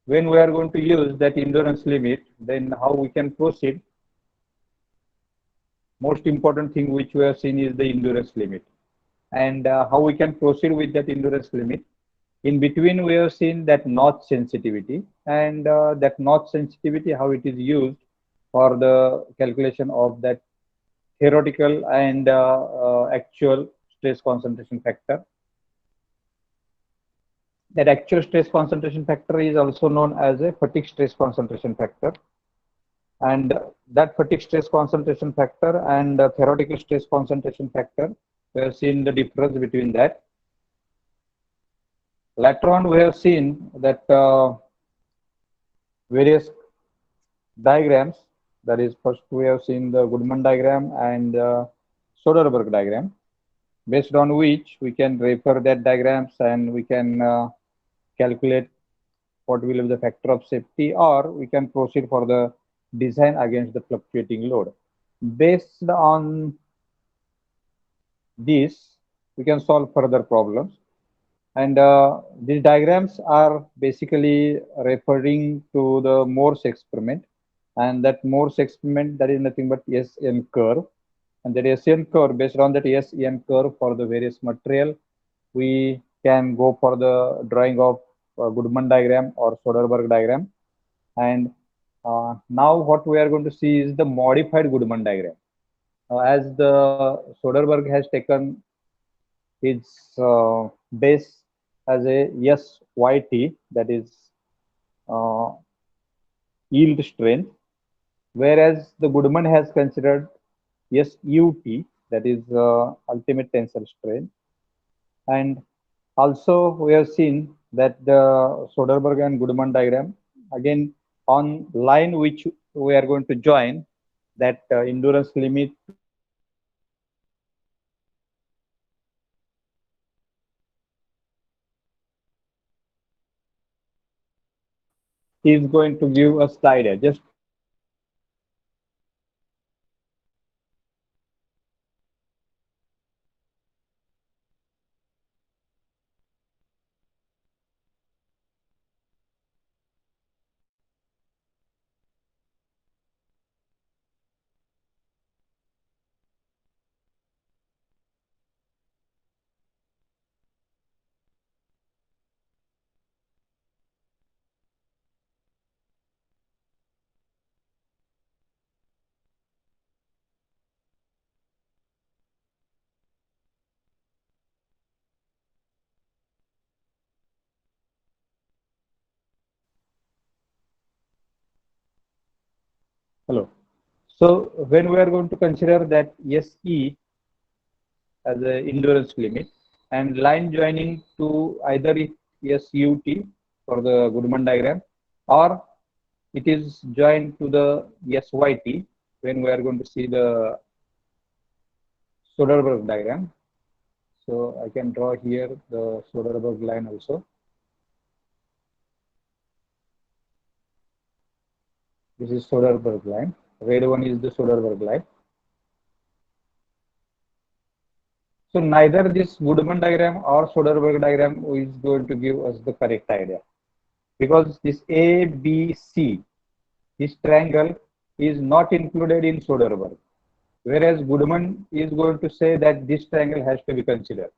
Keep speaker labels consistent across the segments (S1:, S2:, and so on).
S1: when we are going to use that endurance limit, then how we can proceed? Most important thing which we have seen is the endurance limit, and how we can proceed with that endurance limit. In between, we have seen that notch sensitivity, and that notch sensitivity, how it is used for the calculation of that theoretical and actual stress concentration factor. That actual stress concentration factor is also known as a fatigue stress concentration factor. And that fatigue stress concentration factor and theoretical stress concentration factor, we have seen the difference between that. Later on, we have seen that various diagrams. That is, first we have seen the Goodman diagram and Soderberg diagram, based on which we can refer that diagrams and we can calculate what will be the factor of safety, or we can proceed for the design against the fluctuating load. Based on this, we can solve further problems. And these diagrams are basically referring to the Morse experiment. And that Morse experiment, that is nothing but SN curve. And that SN curve, based on that SN curve for the various material, we can go for the drawing of Goodman diagram or Soderberg diagram. And now what we are going to see is the modified Goodman diagram. As the Soderberg has taken its base as a SYT, that is uh, yield strength, whereas the Goodman has considered SUT, that is ultimate tensile strength. And also we have seen that the Soderberg and Goodman diagram, again on line which we are going to join, that endurance limit to that is going to give us the idea. Just hello. So when we are going to consider that SE as a endurance limit and line joining to either it SUT for the Goodman diagram, or it is joined to the SYT when we are going to see the Soderberg diagram. So I can draw here the Soderberg line also. This is Soderberg line. Red one is the Soderberg line. So neither this Goodman diagram or Soderberg diagram is going to give us the correct idea, because this ABC, this triangle is not included in Soderberg, whereas Goodman is going to say that this triangle has to be considered,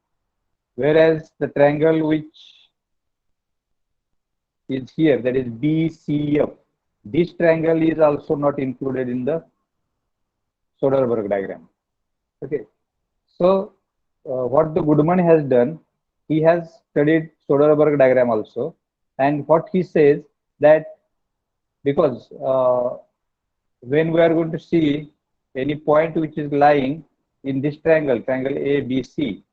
S1: whereas the triangle which is here, that is BCF, this triangle is also not included in the Soderberg diagram. Okay, so what the Goodman has done, he has studied Soderberg diagram also, and what he says that because when we are going to see any point which is lying in this triangle, triangle ABC,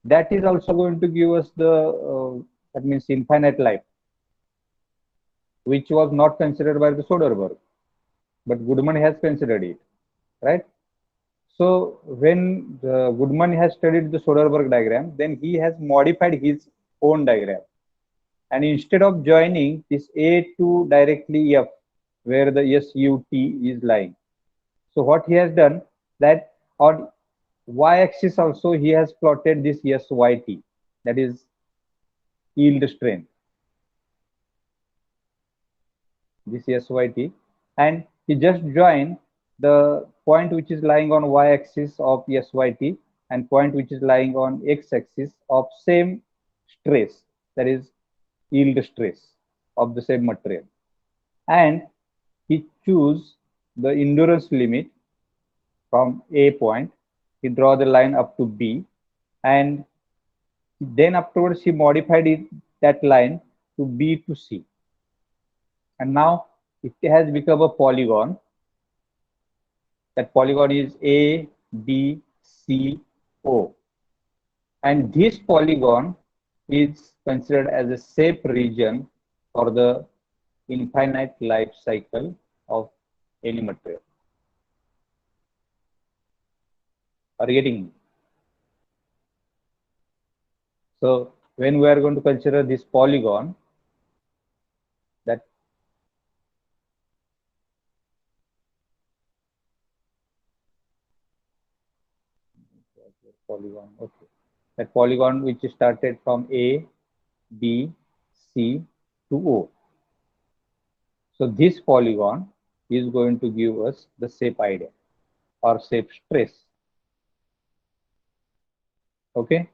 S1: that is also going to give us the that means infinite life, which was not considered by the Soderberg, but Goodman has considered it, right? So when the Goodman has studied the Soderberg diagram, then he has modified his own diagram. And instead of joining this A to directly F, where the SUT is lying, so what he has done, that on y-axis also he has plotted this SYT, that is yield strength. this SYT, and he just joined the point which is lying on y-axis of SYT and point which is lying on x-axis of same stress, that is yield stress of the same material. And he choose the endurance limit from A point, he draw the line up to B, and then afterwards he modified that line to B to C. And now it has become a polygon. That polygon is A, B, C, O. And this polygon is considered as a safe region for the infinite life cycle of any material. Are you getting? So when we are going to consider this polygon, that polygon, okay, that polygon which started from A, B, C to O. So this polygon is going to give us the shape idea or shape stress. Okay.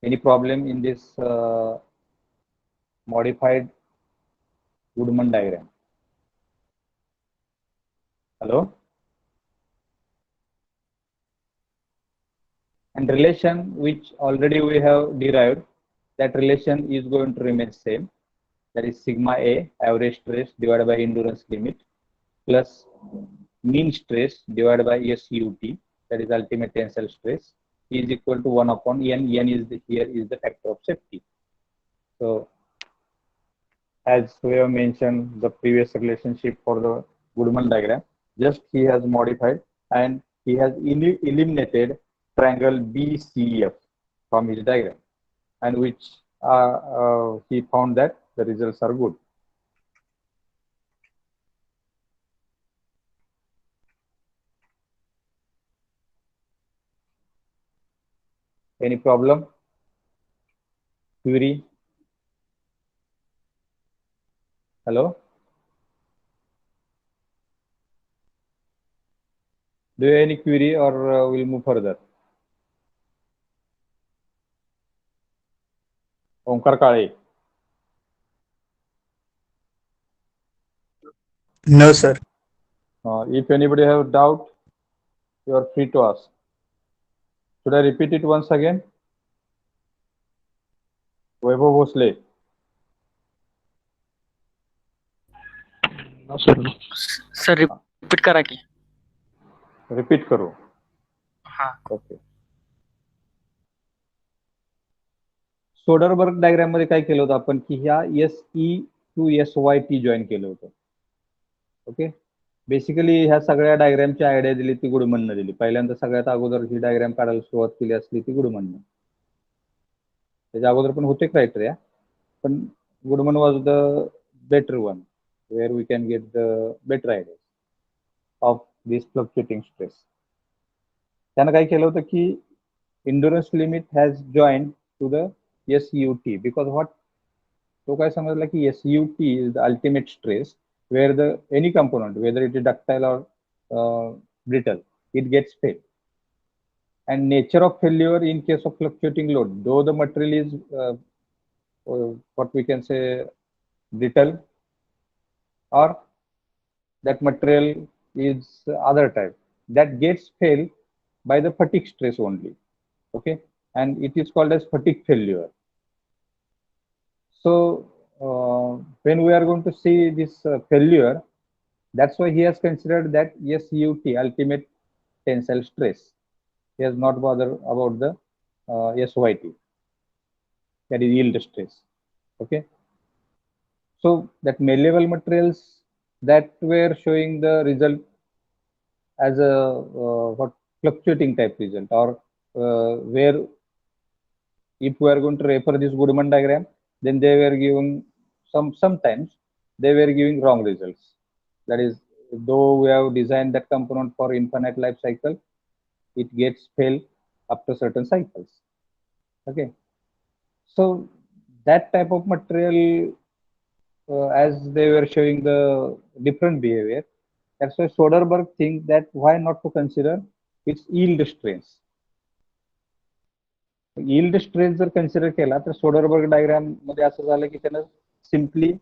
S1: Any problem in this modified Goodman diagram? Hello? And relation which already we have derived, that relation is going to remain same. That is sigma A, average stress divided by endurance limit, plus mean stress divided by SUT, that is ultimate tensile stress, is equal to 1 upon N. N is here is the factor of safety. So as we have mentioned the previous relationship for the Goodman diagram, just he has modified and he has eliminated triangle BCF from his diagram, and which he found that the results are good. Any problem? Query? Hello? Do you have any query, or we'll move further? Omkar Kale.
S2: No, sir.
S1: If anybody have doubt, you are free to ask. Should I repeat it once again? Vaibhav Bhosle.
S3: No, sir. No.
S4: Sir repeat करा की.
S1: Repeat करो.
S4: हाँ.
S1: Okay. Soderbergh diagram मध्ये काय केलं होतं आपण की ह्या SE टू SYT जॉईन केलं होतं. ओके. बेसिकली ह्या सगळ्या डायग्रामची आयडिया दिली ती गुडमननं दिली. पहिल्यांदा सगळ्यात अगोदर ही डायग्राम काढायला सुरुवात केली असली ती गुडमननं. त्याच्या अगोदर पण होते क्रायटेरिया, पण Goodman was the better one where we can get the better idea of this fluctuating stress. त्यानं काय केलं होतं की endurance limit has joined to the SUT because what तो काय समजला की SUT is the ultimate stress where the any component whether it is ductile or brittle it gets failed. And nature of failure in case of fluctuating load, though the material is what we can say brittle or that material is other type, that gets failed by the fatigue stress only. Okay, and it is called as fatigue failure. So when we are going to see this failure, that's why he has considered that SUT, ultimate tensile stress. He has not bothered about the SYT, that is yield stress. Okay, so that malleable materials that were showing the result as a what fluctuating type result, or where if we are going to refer this Goodman diagram, then they were giving sometimes they were giving wrong results. That is, though we have designed that component for infinite life cycle, it gets failed after certain cycles. Okay, so that type of material as they were showing the different behavior, that's why Soderbergh thinks that why not to consider its yield strength. Yield strength जर consider केला तर Soderbergh diagram मध्ये असं झालं की त्यानं simply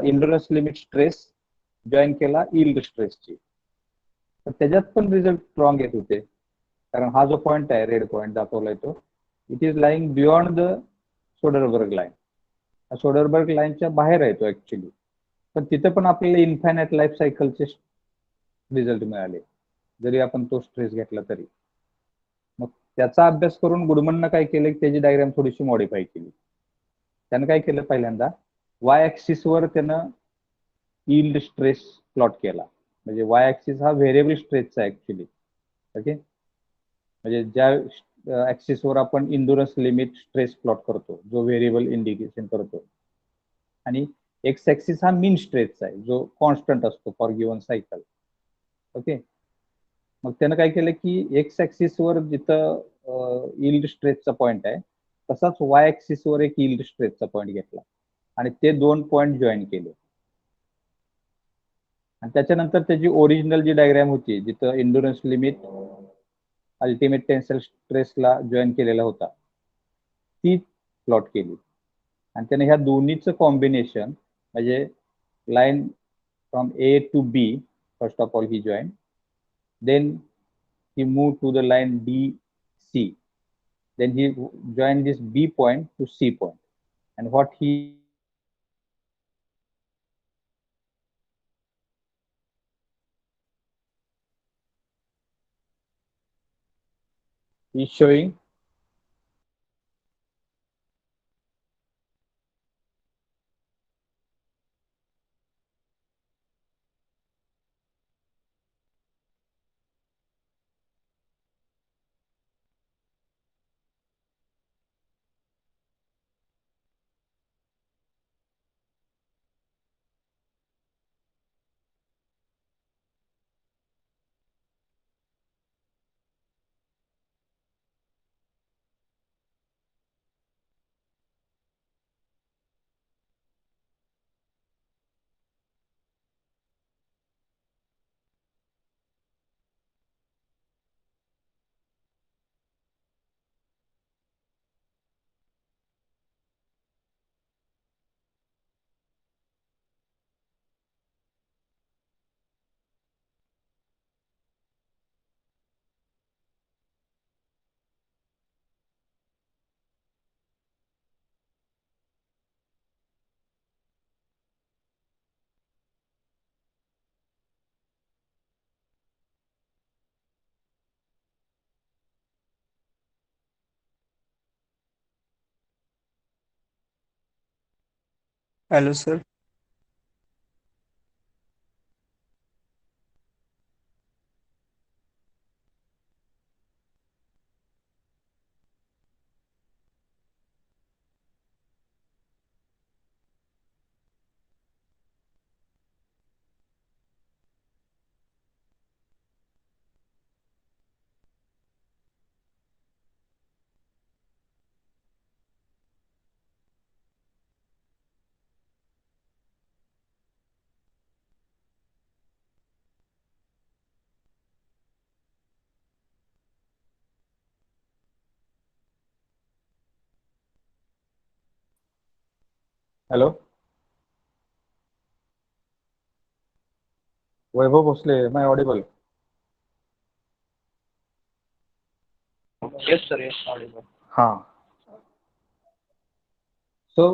S1: इंडोरन्स limit stress join केला yield स्ट्रेसची, तर त्याच्यात पण रिझल्ट स्ट्रॉंग येत होते. कारण हा जो पॉइंट आहे रेड पॉइंट दाखवलाय तो it is lying beyond the Soderberg line. Soderbergh लाईनच्या बाहेर आहे तो ऍक्च्युली, पण तिथे पण आपल्याला इन्फायनाइट लाईफ सायकलचे रिझल्ट मिळाले जरी आपण तो स्ट्रेस घेतला तरी. मग त्याचा अभ्यास करून गुडमननं काय केलं की त्याची डायग्राम थोडीशी मॉडिफाय केली. त्यानं काय केलं, पहिल्यांदा वाय ऍक्सिसवर त्यानं यील्ड स्ट्रेस प्लॉट केला. म्हणजे वाय ऍक्सिस हा व्हेरिएबल स्ट्रेसचा आहे ऍक्च्युली. ओके, म्हणजे ज्या ऍक्सिसवर आपण इंडुरन्स लिमिट स्ट्रेस प्लॉट करतो जो व्हेरिएबल इंडिकेशन करतो, आणि एक्स ऍक्सिस हा मीन स्ट्रेसचा आहे जो कॉन्स्टंट असतो फॉर गिवन सायकल. ओके, मग त्यानं काय केलं की एक्स ऍक्सिसवर जिथं यील्ड स्ट्रेसचा पॉइंट आहे तसाच वाय ऍक्सिसवर एक यील्ड स्ट्रेसचा पॉइंट घेतला आणि ते दोन पॉइंट जॉईन केले. आणि त्याच्यानंतर त्याची ओरिजिनल जी डायग्राम होती जिथं इंडुरन्स लिमिट अल्टिमेट टेन्साइल स्ट्रेसला जॉईन केलेला होता ती प्लॉट केली. आणि त्याने ह्या दोन्हीचं कॉम्बिनेशन म्हणजे line from A to B first of all he join, then he moved to the line DC, then he joined this B point to C point, and what he is showing
S2: Hello, sir.
S1: hello Vaibhav Bhosle, am I audible?
S2: Yes, sir. Yes, audible.
S1: हा. सो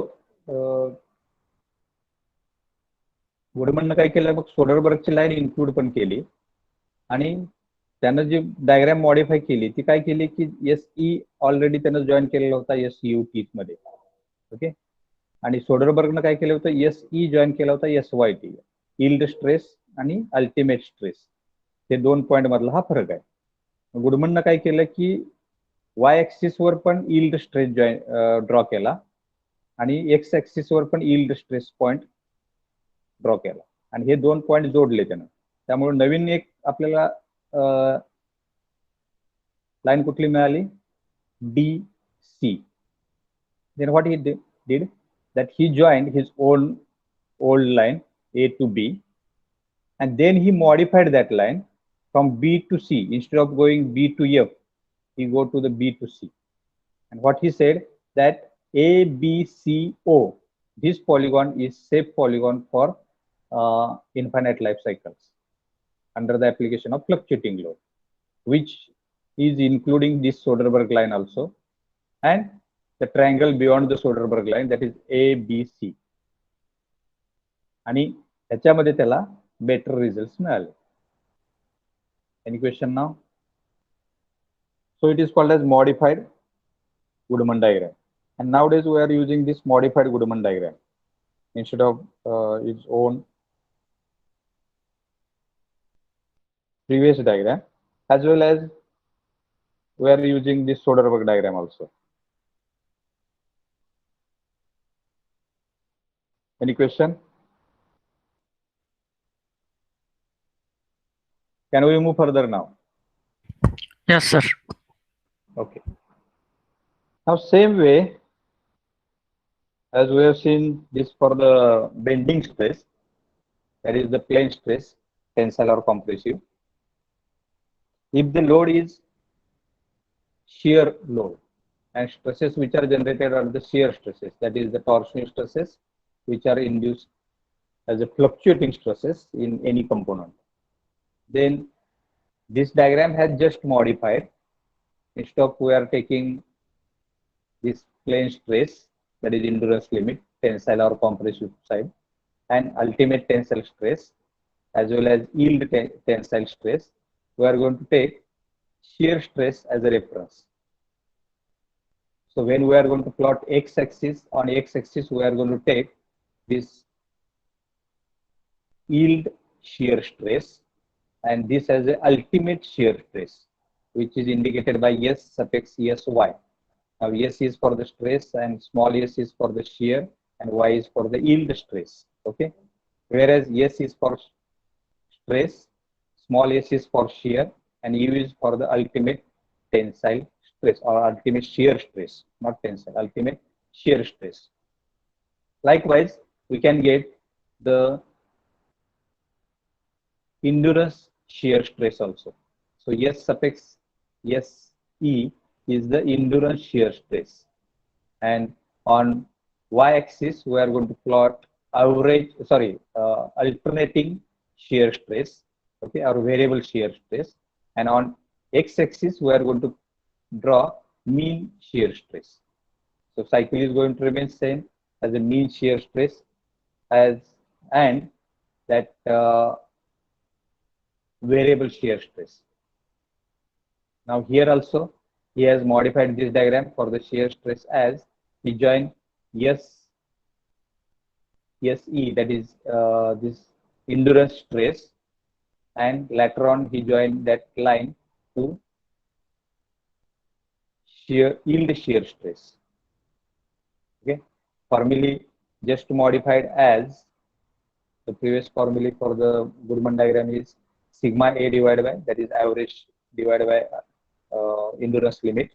S1: गुडमननं काय केलं, मग सोडरबर्गची line include पण केली आणि त्यानं जी diagram modify केली ती काय केली की SE ऑलरेडी त्यानं जॉईन केलेला होता SU टीथ मध्ये. ओके, आणि सोडरबर्गनं काय केलं होतं SE जॉईन केला होता SYT, यील्ड स्ट्रेस आणि अल्टिमेट स्ट्रेस, हे दोन पॉइंट मधला हा फरक आहे. गुडमननं काय केलं की वाय ऍक्सिसवर पण यील्ड स्ट्रेस ड्रॉ केला आणि एक्स ऍक्सिसवर पण यील्ड स्ट्रेस पॉइंट ड्रॉ केला आणि हे दोन पॉइंट जोडले त्यानं. त्यामुळे नवीन एक आपल्याला लाईन कुठली मिळाली, DC. Then what he did that he joined his own old line A to B, and then he modified that line from B to C. Instead of going B to F, he go to the B to C. And what he said that ABCO, this polygon is safe polygon for infinite life cycles under the application of fluctuating load, which is including this Soderberg line also, and the triangle beyond the Soderberg line, that is ABC. आणि ह्याच्यामध्ये त्याला better results मिळाले. Any question now? So it is called as modified Goodman diagram. And nowadays we are using this modified Goodman diagram instead of its own previous diagram, as well as we are using this Soderberg diagram also. Any question? Can we move further now?
S4: Yes, sir.
S1: Okay. Now, same way as we have seen this for the bending stress, that is the plane stress, tensile or compressive. If the load is shear load and stresses which are generated are the shear stresses, that is the torsional stresses which are induced as a fluctuating stresses in any component, then this diagram has just modified. Instead of we are taking this plane stress, that is endurance limit, tensile or compressive side, and ultimate tensile stress, as well as yield tensile stress, we are going to take shear stress as a reference. So when we are going to plot x-axis, on x-axis we are going to take this yield shear stress, and this as a ultimate shear stress, which is indicated by S suffix SY. Now S is for the stress and small s is for the shear and Y is for the yield stress. Okay. Whereas S is for stress, small s is for shear, and U is for the ultimate tensile stress or ultimate shear stress, not tensile, ultimate shear stress. Likewise, we can get the endurance shear stress also. So S suffix SE is the endurance shear stress, and on y-axis we are going to plot alternating shear stress, okay, or variable shear stress, and on x-axis we are going to draw mean shear stress. So cycle is going to remain same as a mean shear stress and that variable shear stress. Now here also he has modified this diagram for the shear stress as he joined SE, that is this endurance stress, and later on he joined that line to yield shear stress. Okay, formulae just modified as the previous formula for the Goodman diagram is sigma A divided by, that is average divided by endurance limit,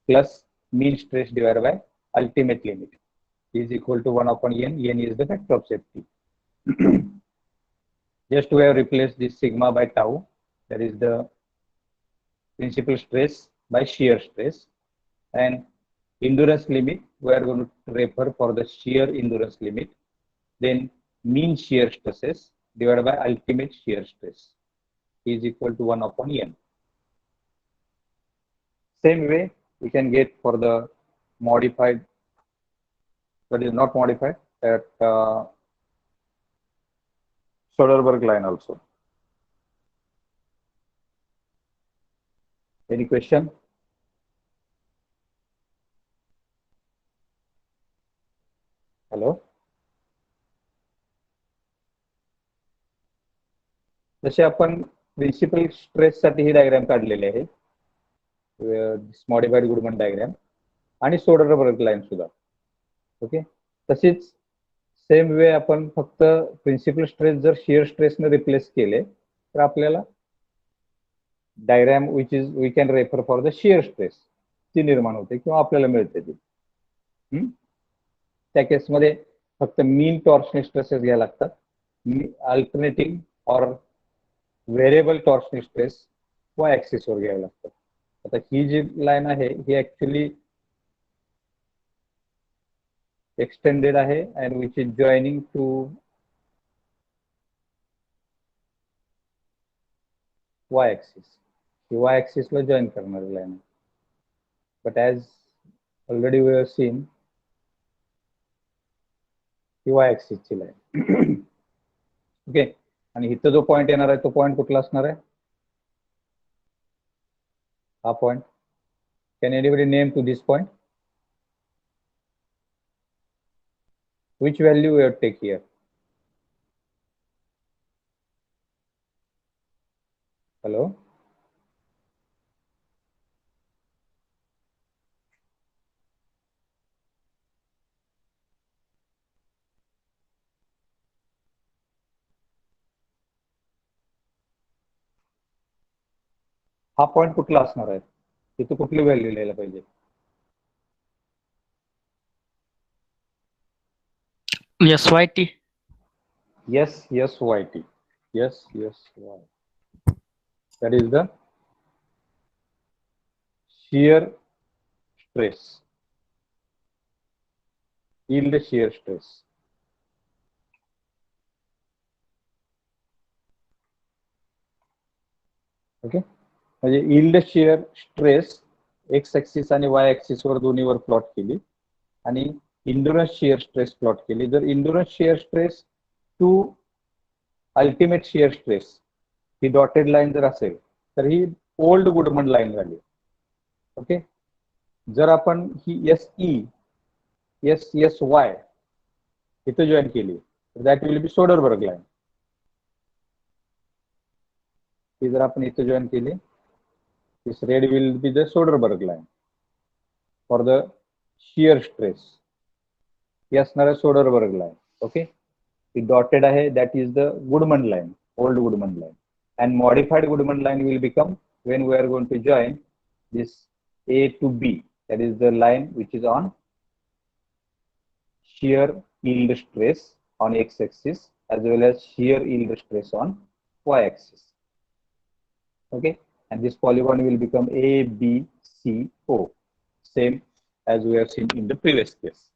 S1: plus mean stress divided by ultimate limit, is equal to 1 upon n. N is the factor of safety. Just we have replaced this sigma by tau, that is the principal stress by shear stress, and endurance limit we are going to refer for the shear endurance limit, then mean shear stresses divided by ultimate shear stress is equal to 1 upon n. Same way we can get for the modified, that is not modified, at Soderberg line also. Any question? Hello? जसे आपण principal stress साठी ही diagram काढलेली आहे, modified Goodman diagram, आणि Soderberg line सुद्धा. Okay, तशीच same way आपण फक्त प्रिन्सिपल स्ट्रेस जर शियर स्ट्रेसने रिप्लेस केले तर आपल्याला diagram which is we can refer for the shear stress ती निर्माण होते किंवा आपल्याला मिळते ती. त्या केसमध्ये फक्त मीन टॉर्शनल स्ट्रेसेस घ्यायला लागतात. अल्टरनेटिंग और variable torsional stress y axis वर घ्यावे लागतात. आता ही जी लाईन आहे ही ऍक्च्युली एक्सटेंडेड आहे and which is joining to y axis. ही y ऍक्सिस ला जॉईन करणारी लाईन आहे. But as already we have seen ही y ऍक्सिस ची लाईन. ओके. आणि इथं जो पॉइंट येणार आहे तो पॉइंट कुठला असणार आहे? हा point. Can anybody name to this point? Which value we have take here? Hello? हा पॉइंट कुठला असणार आहे? तिथे कुठली व्हॅल्यू लिहायला पाहिजे?
S4: SYT.
S1: Yes, yes, YT. Yes, yes, Y. That is the shear stress. Yield shear stress. Okay. म्हणजे yield shear stress x axis आणि y ऍक्सिस वर दोन्हीवर प्लॉट केली आणि इंड्युरन्स शियर स्ट्रेस प्लॉट केली. जर endurance shear stress to ultimate shear stress ही dotted line जर असेल तर ही ओल्ड गुडमन लाईन झाली. ओके. जर आपण ही SY इथं जॉईन केली तर that will be Soderberg line. ही जर आपण इथं जॉईन केली this red will be the Soderberg line for the shear stress. ही असणार आहे सोडरबर्ग लाईन. ओके. ही डॉटेड आहे that is the Goodman line, old Goodman line. And modified Goodman line will become when we are going to join this A to B. That is the line which is on shear yield stress on x-axis as well as shear yield stress on y-axis. Okay, and this polygon will become ABCO, same as we have seen in the previous case.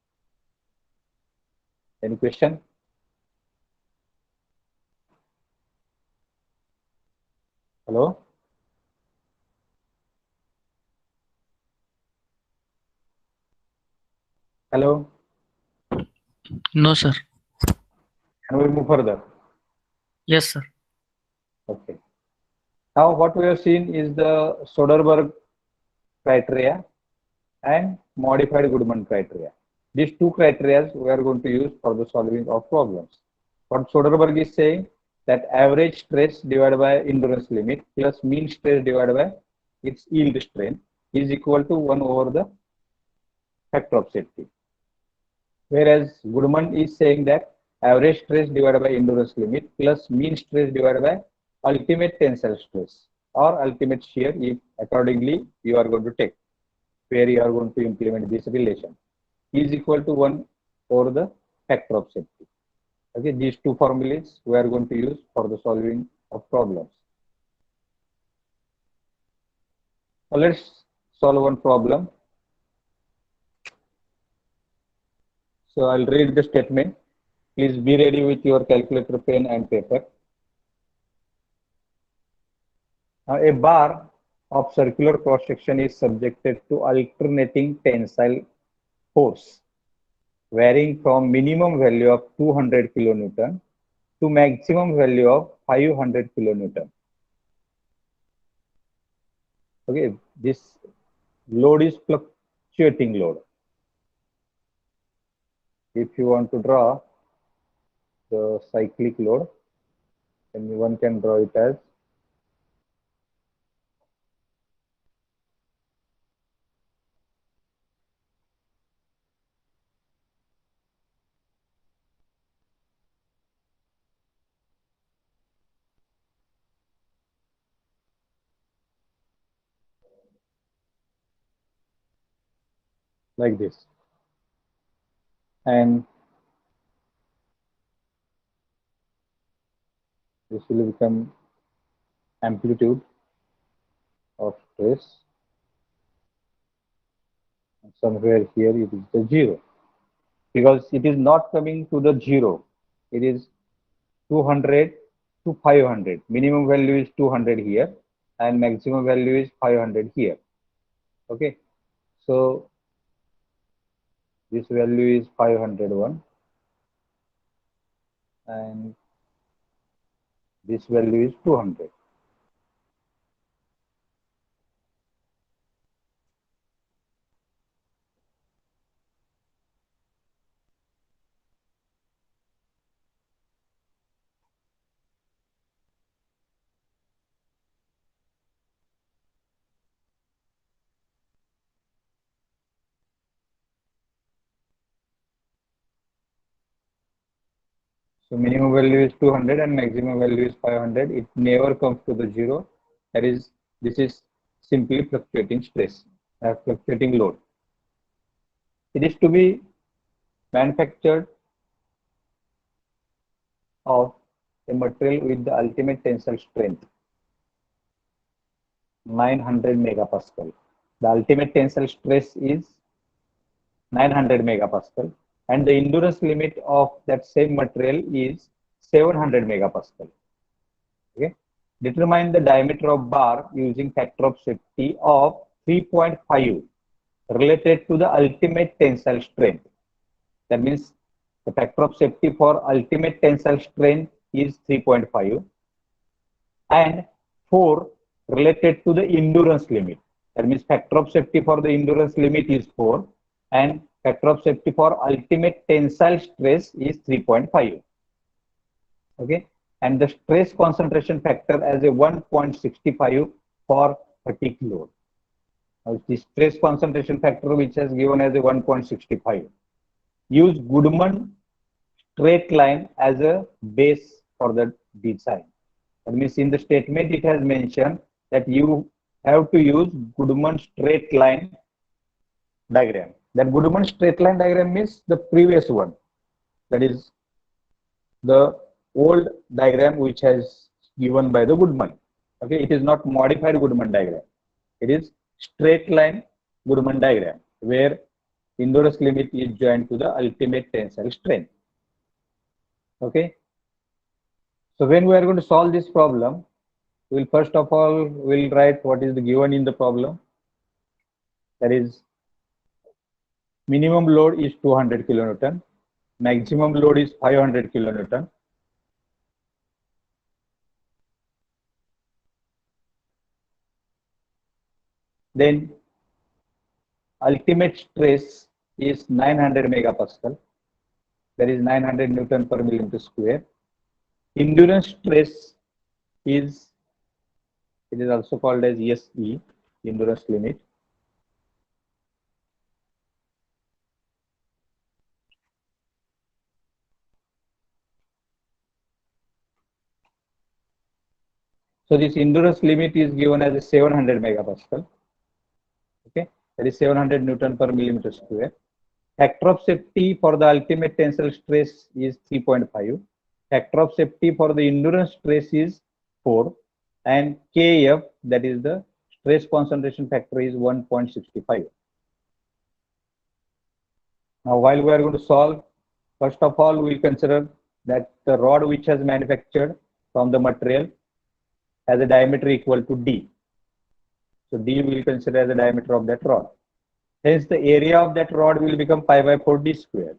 S1: Any question? Hello? Hello?
S4: No, sir.
S1: Can we move further?
S4: Yes, sir.
S1: Okay. Now what we have seen is the Soderberg criteria and modified Goodman criteria. These two criteria we are going to use for the solving of problems. What Soderberg is saying that average stress divided by endurance limit plus mean stress divided by its yield strain is equal to 1 over the factor of safety. Whereas Goodman is saying that average stress divided by endurance limit plus mean stress divided by ultimate tensile stress or ultimate shear if accordingly you are going to take, where you are going to implement this relation, is equal to 1 over the factor of safety. Okay, these two formulas we are going to use for the solving of problems. Now let's solve one problem. So I'll read the statement. Please be ready with your calculator, pen and paper. A bar of circular cross section is subjected to alternating tensile force varying from minimum value of 200 kilonewton to maximum value of 500 kilonewton. Okay, this load is fluctuating load. If you want to draw the cyclic load, then one can draw it as like this. And This will become amplitude of stress. And somewhere here it is the zero, because it is not coming to the zero. It is 200 to 500. Minimum value is 200 here and maximum value is 500 here. Okay. So this value is 501 and this value is 200. So minimum value is 200 and maximum value is 500. It never comes to the zero. That is, this is simply fluctuating stress, fluctuating load. It is to be manufactured of a material with the ultimate tensile strength 900 megapascal. The ultimate tensile stress is 900 megapascal and the endurance limit of that same material is 700 megapascal. Okay. Determine the diameter of bar using factor of safety of 3.5 related to the ultimate tensile strength. That means the factor of safety for ultimate tensile strength is 3.5 and 4 related to the endurance limit. That means factor of safety for the endurance limit is 4 and factor of safety for ultimate tensile stress is 3.5. Okay, and the stress concentration factor as a 1.65 for fatigue load. Now, the stress concentration factor which is given as a 1.65. Use Goodman straight line as a base for the design. That means in the statement it has mentioned that you have to use Goodman straight line diagram. That Goodman straight line diagram is the previous one. That is the old diagram which has given by the Goodman. Okay, it is not modified Goodman diagram. It is straight line Goodman diagram where endurance limit is joined to the ultimate tensile strength. Okay. So when we are going to solve this problem, we'll first of all we'll write what is the given in the problem. That is minimum load is 200 kilonewton, maximum load is 500 kilonewton. Then ultimate stress is 900 megapascal. That is 900 Newton per millimeter square. Endurance stress is, it is also called as SE, endurance limit. So this endurance limit is given as a 700 megapascal. Okay, that is 700 Newton per millimeter square. Factor of safety for the ultimate tensile stress is 3.5. Factor of safety for the endurance stress is 4. And KF, that is the stress concentration factor, is 1.65. Now, while we are going to solve, first of all, we will consider that the rod which has manufactured from the material has a diameter equal to D. So D we will consider as the diameter of that rod. Hence, the area of that rod will become pi by 4 D square.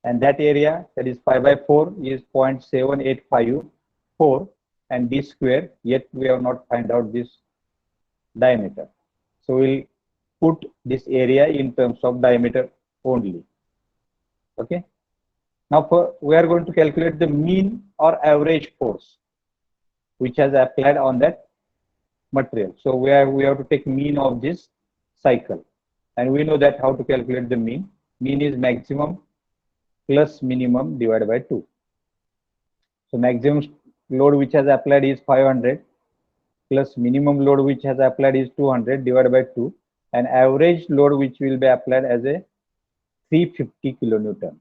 S1: And that area, that is pi by 4, is 0.7854 and D square, yet we have not found out this diameter. So we'll put this area in terms of diameter only. Okay. Now we are going to calculate the mean or average force which has applied on that material. So we have to take mean of this cycle. And we know that how to calculate the mean. Mean is maximum plus minimum divided by 2. So maximum load which has applied is 500 plus minimum load which has applied is 200 divided by 2. And average load which will be applied as a 350 kilonewton.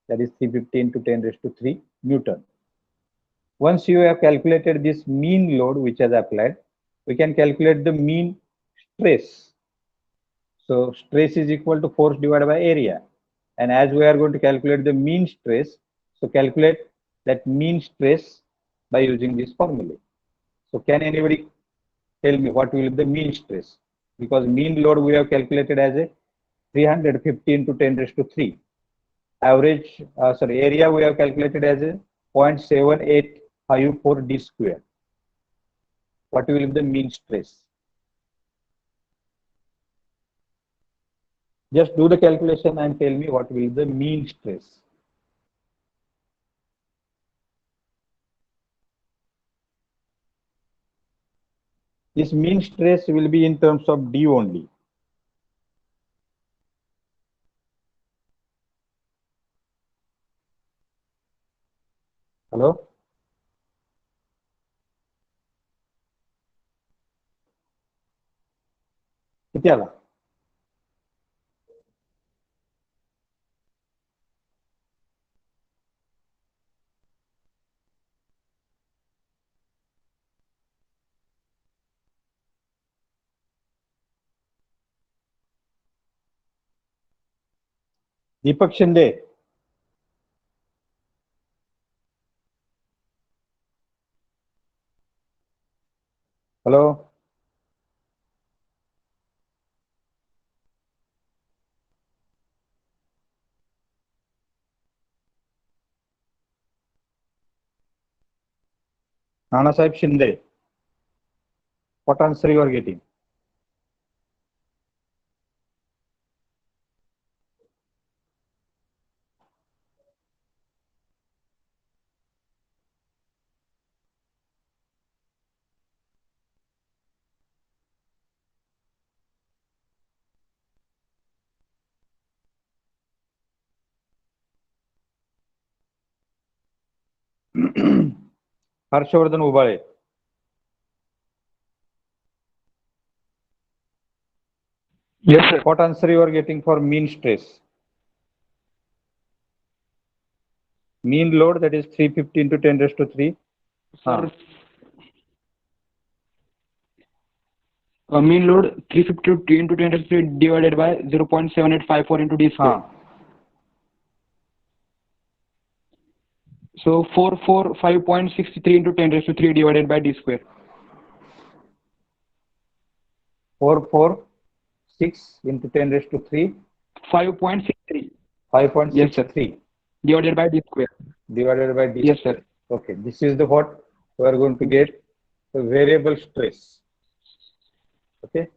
S1: That is 350 into 10 raised to 3 Newton. Once you have calculated this mean load which has applied, we can calculate the mean stress. So stress is equal to force divided by area. And as we are going to calculate the mean stress, so calculate that mean stress by using this formula. So can anybody tell me what will be the mean stress? Because mean load we have calculated as a 350 into 10 raised to 3. Average, area we have calculated as a 0.7854 d square. What will be the mean stress? Just do the calculation and tell me what will be the mean stress. This mean stress will be in terms of d only. Hello? किती आला? दीपक Shinde. Hello? Nana Sahib Shinde. What answer you are getting? Harshavardhan Ubale.
S2: Yes, sir.
S1: What answer you are getting for mean stress? Mean load, that is 350 into 10 raised to 3.
S2: Sir, mean load 350 into 10 raised to 3 divided by 0.7854 into d square. So 445.63 into 10 raised to 3 divided by d square.
S1: 446 into 10 raised to 3.
S2: 5.63.
S1: 5.63.
S2: Yes, sir. Divided by d square.
S1: Divided by d.
S2: Yes, sir.
S1: Okay, this is the what we are going to get the variable stress. Okay.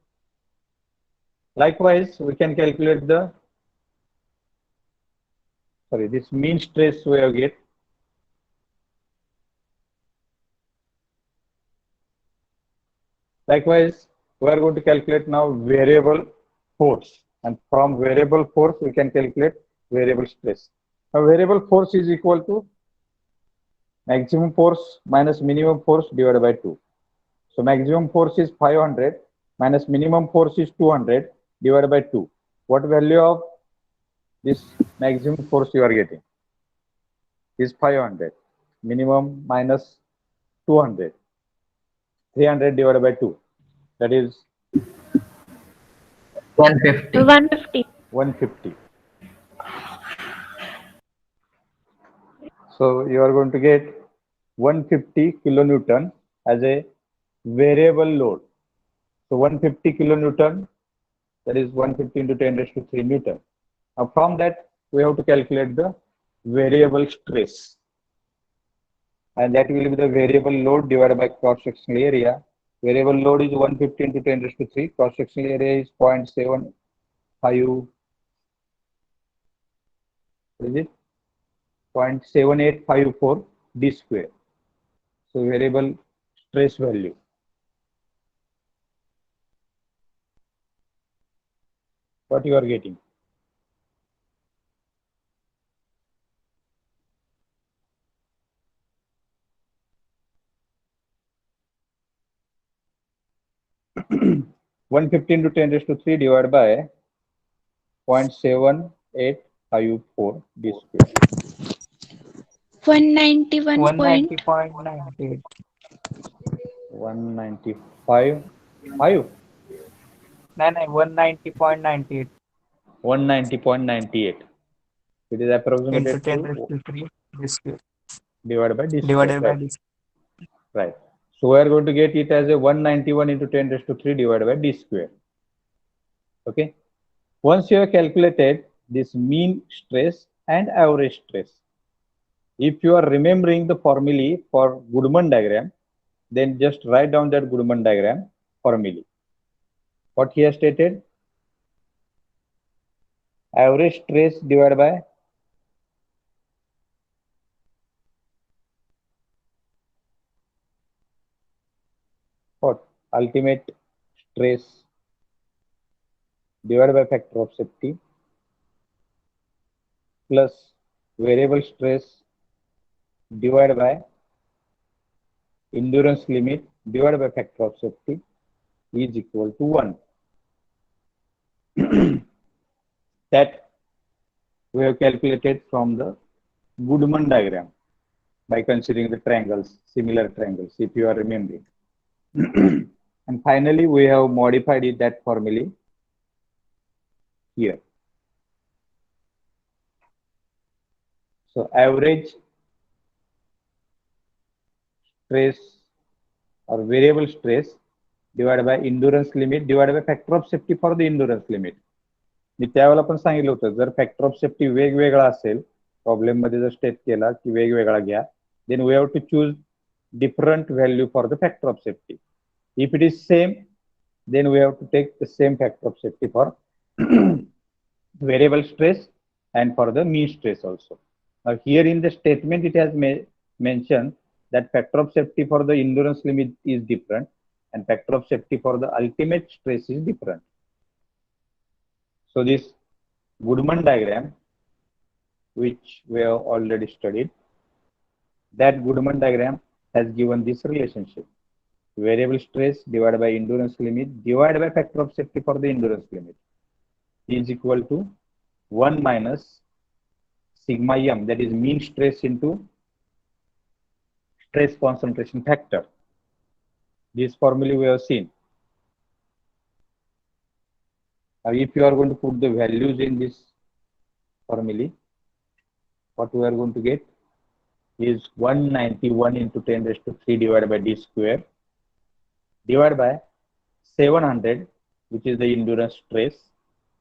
S1: Likewise, we can calculate the this mean stress we have get. Likewise, we are going to calculate now variable force, and from variable force we can calculate variable stress. Now variable force is equal to maximum force minus minimum force divided by 2. So maximum force is 500 minus minimum force is 200 divided by 2. What value of this maximum force you are getting? Is 500. Minimum minus 200. 300 divided by 2. That is
S3: 150.
S1: 150. So you are going to get 150 kilonewton as a variable load. So 150 kilonewton, that is 150 into 10 raised to 3 Newton. Now from that, we have to calculate the variable stress. And that will be the variable load divided by cross-sectional area. Variable load is 150 into 10 raised to 3. Cross-sectional area is 0.75. What is it? 0.7854 d square. So variable stress value. What you are getting? One 15 to 10 raised to 3 divided by 0.7854 d square.
S3: 191
S2: 190.98.
S1: 195. 5.
S2: No, no, 190.98
S1: 190.98. It is
S2: into
S1: approximated
S2: 10 raised
S1: to
S2: to 3 this square
S1: divided by d square.
S2: divided by
S1: Right.
S2: this.
S1: Right. So we are going to get it as a 191 into 10 raised to 3 divided by d square. Okay. Once you have calculated this mean stress and average stress, if you are remembering the formulae for Goodman diagram, then just write down that Goodman diagram formulae. What he has stated, average stress divided by what? Ultimate stress divided by factor of safety plus variable stress divided by endurance limit divided by factor of safety is equal to 1. That we have calculated from the Goodman diagram by considering the triangles, similar triangles, if you are remembering. And finally, we have modified it, that formula here. So average stress or variable stress divided by endurance limit divided by factor of safety for the endurance limit. मी त्यावेळेला पण सांगितलं होतं, जर factor of safety वेगवेगळा असेल, problem मध्ये जर state केला की वेगवेगळा घ्या, then we have to choose different value for the factor of safety. If it is same, then we have to take the same factor of safety for variable stress and for the mean stress also. Now here in the statement it has mentioned that factor of safety for the endurance limit is different and factor of safety for the ultimate stress is different. So this Goodman diagram, which we have already studied, that Goodman diagram has given this relationship. Variable stress divided by endurance limit divided by factor of safety for the endurance limit is equal to 1 minus sigma m, that is mean stress into stress concentration factor. This formula we have seen. Now if you are going to put the values in this formula, what we are going to get is 191 into 10 raised to 3 divided by d square divided by 700, which is the endurance stress,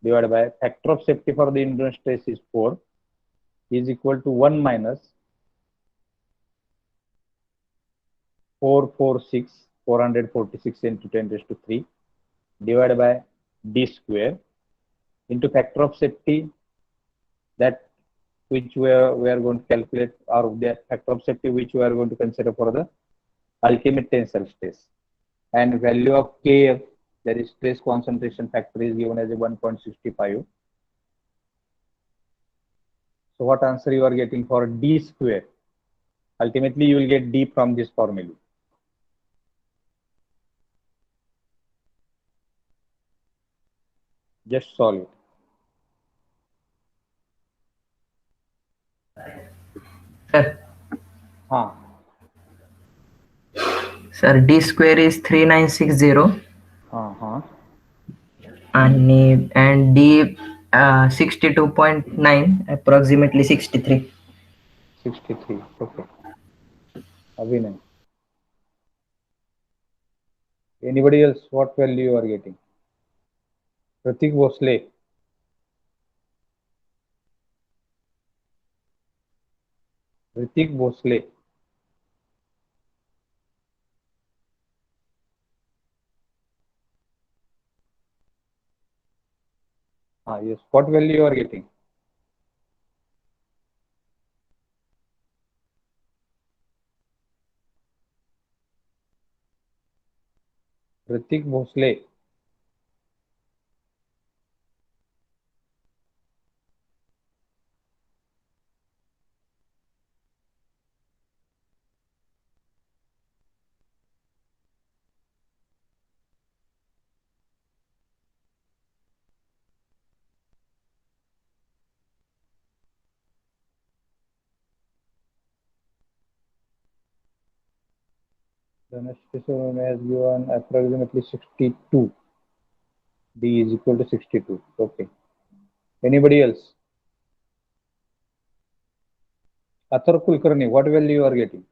S1: divided by factor of safety for the endurance stress is 4, is equal to 1 minus 446 into 10 raised to 3 divided by d square into factor of safety, that which we are going to calculate, or the factor of safety which we are going to consider for the ultimate tensile stress, and value of Kf, that is stress concentration factor, is given as a 1.65. So what answer you are getting for d square? Ultimately you will get d from this formula. Just solve it.
S5: Sir,
S1: Huh.
S5: sir, D square is 3960
S1: Uh-huh.
S5: and D 62.9, approximately 63.
S1: 63. Okay. Abhinay. Anybody else? What value you are getting? Pratik Bhosle. Pratik Bhosle. Ah, yes. What value you are getting? Pratik Bhosle. The next question has given approximately 62. D is equal to 62. Okay. Anybody else? Athar Kulkarni, what value you are getting?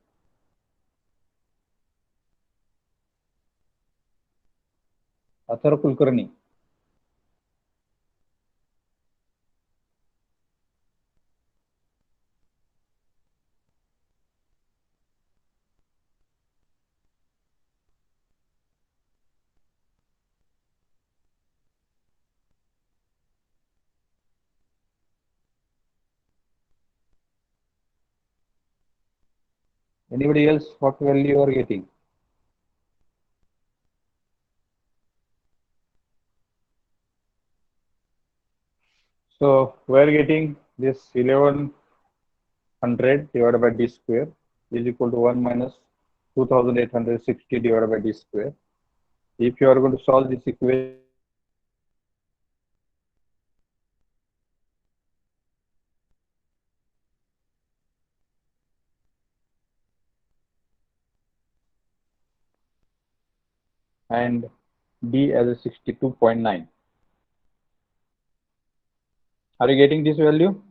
S1: Athar Kulkarni. Anybody else? What value you are getting? So we are getting this 1100 divided by d square is equal to 1 minus 2860 divided by d square. If you are going to solve this equation, and d as a 62.9. Are you getting this value?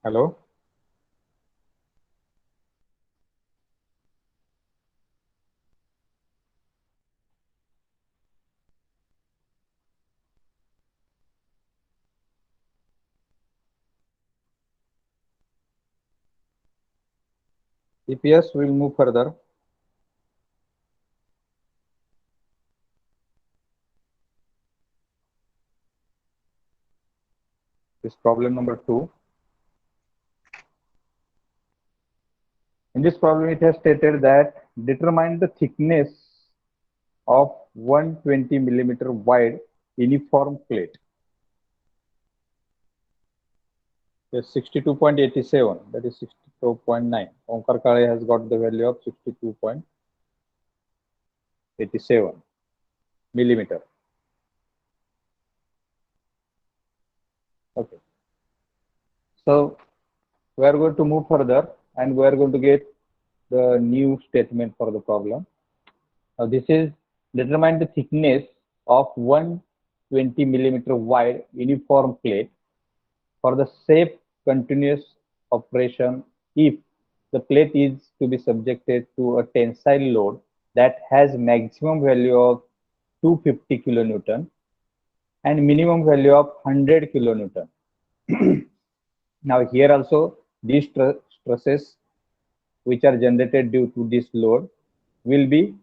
S1: Hello? If yes, we'll move further. This problem number 2. In this problem, it has stated that determine the thickness of 120 millimeter wide uniform plate. Yes, 62.87, that is 62.9. Omkar Kale has got the value of 62.87 millimeter. Okay. So we are going to move further and we are going to get the new statement for the problem. Now this is determine the thickness of 120 millimeter wide uniform plate for the safe continuous operation if the plate is to be subjected to a tensile load that has maximum value of 250 kilonewton and minimum value of 100 kilonewton. Now here also these stresses which are generated due to this load will be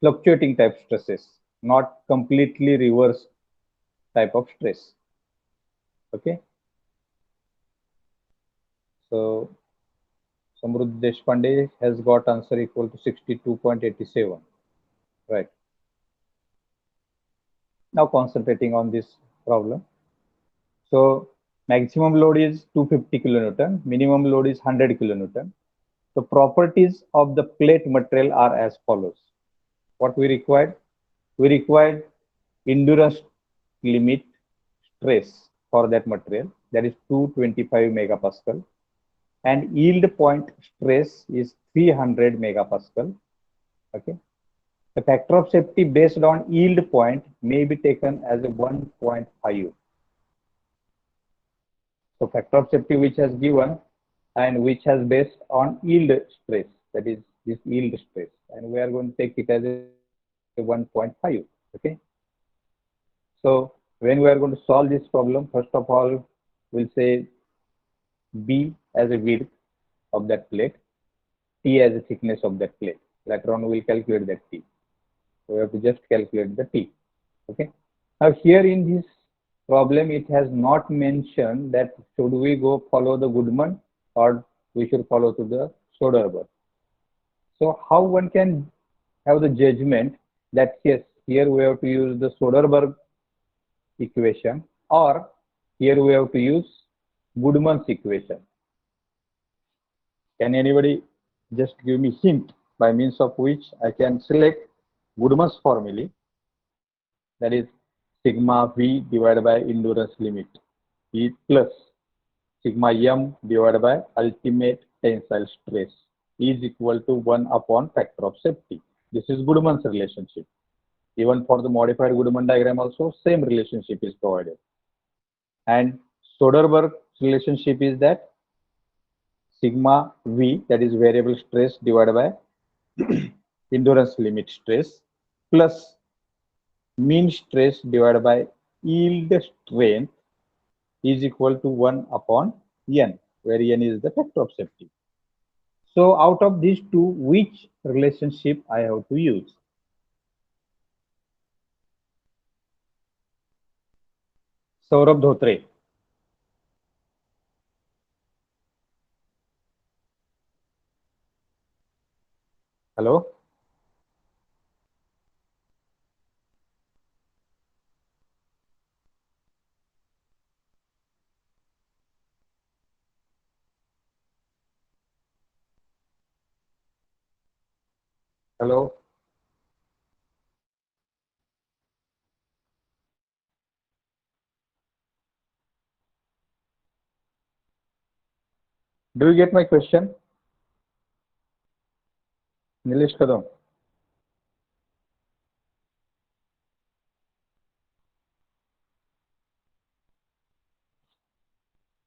S1: fluctuating type stresses, not completely reverse type of stress. Okay. So Samruddh Deshpande has got answer equal to 62.87. Right. Now concentrating on this problem. So maximum load is 250 kilonewton, minimum load is 100 kilonewton. The properties of the plate material are as follows. What we required? We required endurance limit stress for that material, that is 225 megapascal, and yield point stress is 300 megapascal. Okay. The factor of safety based on yield point may be taken as a 1.5. So factor of safety which has given and which has based on yield stress, that is this yield stress, and we are going to take it as a 1.5. Okay. So when we are going to solve this problem, first of all, we'll say B as a width of that plate, T as a thickness of that plate. Later on, we'll calculate that T. So we have to just calculate the T. Okay. Now here in this problem, it has not mentioned that should we go follow the Goodman or we should follow to the Soderberg. So how one can have the judgment that yes, here we have to use the Soderberg equation or here we have to use Goodman's equation. Can anybody just give me hint by means of which I can select Goodman's formula, that is sigma V divided by endurance limit E plus sigma m divided by ultimate tensile stress is equal to 1 upon factor of safety. This is Goodman's relationship. Even for the modified Goodman diagram also same relationship is provided. And Soderberg's relationship is that sigma v, that is variable stress, divided by endurance limit stress plus mean stress divided by yield strength is equal to 1 upon n, where n is the factor of safety. So out of these two, which relationship I have to use? Saurabh Dhotre. Hello? Hello? Do you get my question? Nilesh Kadam.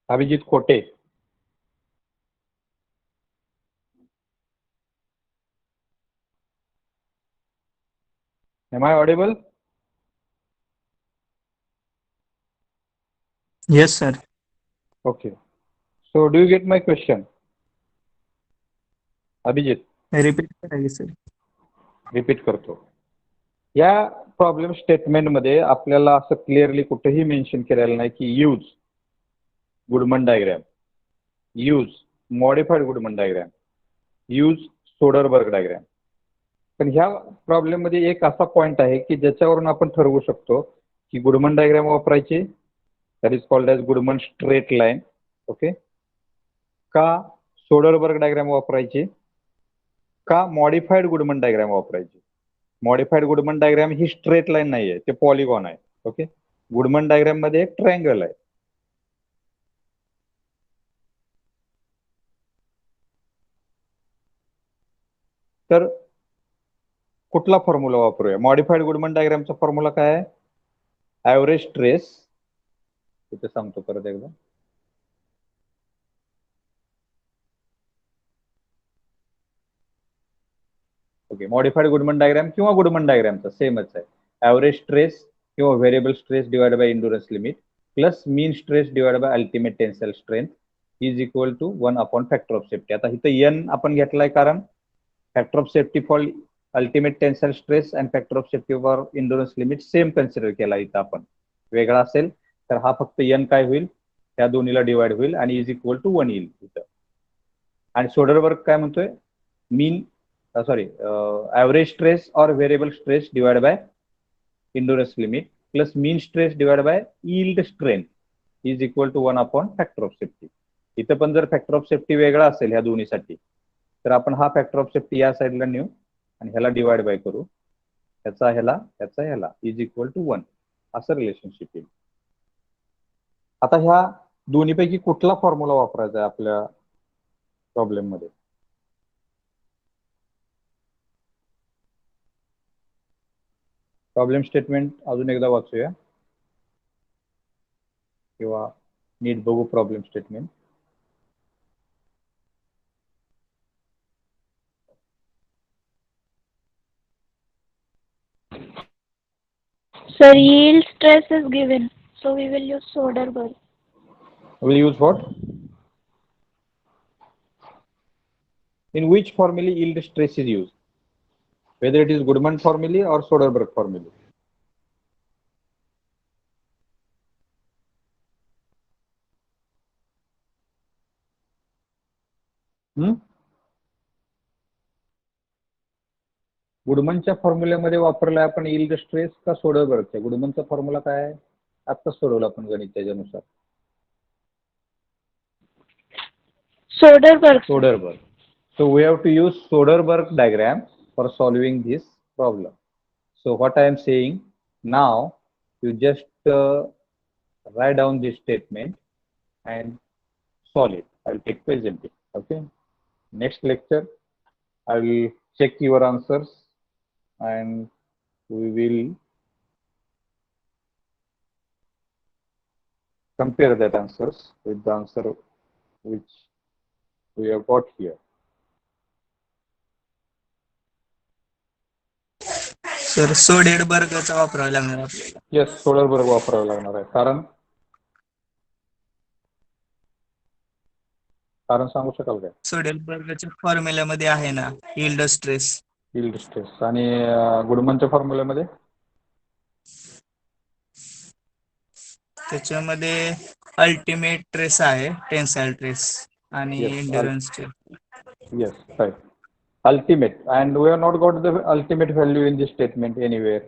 S1: Abhijit Khote. Am I audible?
S4: Yes, sir.
S1: Okay. So do you get my question? Abhijit,
S4: Repeat करायचे sir.
S1: Repeat करतो. या problem statement मध्ये आपल्याला असं clearly कुठेही mention केलेलं नाही की use गुडमन diagram, use modified Goodman diagram, use Soderbergh diagram. पण ह्या प्रॉब्लेम मध्ये एक असा पॉइंट आहे की ज्याच्यावरून आपण ठरवू शकतो की गुडमन डायग्राम वापरायचे, that is called as Goodman straight line, okay, का सोडरबर्ग डायग्राम वापरायचे, का मॉडिफाईड गुडमन डायग्राम वापरायचे. मॉडिफाईड गुडमन डायग्राम ही स्ट्रेट लाईन नाही आहे, ते पॉलिगॉन आहे. ओके, गुडमन डायग्राम मध्ये एक ट्रायंगल आहे. तर कुठला फॉर्म्युला वापरूया? मॉडिफाईड गुडमन डायग्रामचा फॉर्म्युला काय आहे? ॲव्हरेज स्ट्रेस, इथे सांगतो परत एकदा. ओके, मॉडिफाईड गुडमन डायग्राम किंवा गुडमन डायग्रामचा सेमच आहे. ॲव्हरेज स्ट्रेस किंवा variable stress divide by endurance limit plus mean stress divide by ultimate tensile strength is equal to 1 upon factor of safety. आता इथं एन आपण घेतलाय कारण factor of safety for ultimate tensile stress and factor of safety for endurance limit same consider केला. इथं आपण वेगळा असेल तर हा फक्त एन काय होईल, त्या दोन्हीला डिवाइड होईल आणि इज इक्वल टू 1 येईल इथं. आणि सोडरबर्ग काय म्हणतोय? Mean average stress or variable stress divided by endurance limit plus mean stress divided by yield strength is equal to 1 upon factor of safety. इथं पण जर फॅक्टर ऑफ सेफ्टी वेगळा असेल ह्या दोन्हीसाठी तर आपण हा फॅक्टर ऑफ सेफ्टी या साईडला नेऊ आणि ह्याला डिवाइड बाय करू, ह्याचा ह्याला इज इक्वल टू 1 असं रिलेशनशिप येईल. आता ह्या दोन्हीपैकी कुठला फॉर्म्युला वापरायचा आहे आपल्या प्रॉब्लेम मध्ये? प्रॉब्लेम स्टेटमेंट अजून एकदा वाचूया किंवा नीट बघू problem statement.
S3: Sir, yield stress is given, so we will use Soderberg.
S1: Will use what? In which formula yield stress is used? Whether it is Goodman formula or Soderberg formula. गुडमनच्या फॉर्म्युल्यामध्ये वापरलाय आपण yield stress का सोडरबर्गचा? गुडमनचा formula काय आहे? आत्ताच सोडवला आपण गणित त्याच्यानुसार.
S3: Soderberg.
S1: So we have to use Soderberg diagram for solving this problem. So what I am saying now, you just write down this statement and solid. I'll take present day. Okay. Next lecture, I will check your answers and we will compare that answers with the answer which we have got here.
S6: Sir सोडेडबर्गचा वापरावा लागणार आपल्याला.
S1: Yes, Soderbergh वापरावं लागणार आहे. कारण सांगू शकाल काय?
S6: सोडेडबर्गच्या फॉर्म्युल्यामध्ये आहे ना यील्ड स्ट्रेस.
S1: यील्ड स्ट्रेस आणि गुडमनच्या फॉर्म्युल्यामध्ये
S6: त्याच्यामध्ये अल्टिमेट ट्रेस आहे, टेन्साइल ट्रेस आणि
S1: Yes,
S6: endurance trace.
S1: yes, right. Ultimate, and we have not got the ultimate value in this statement anywhere.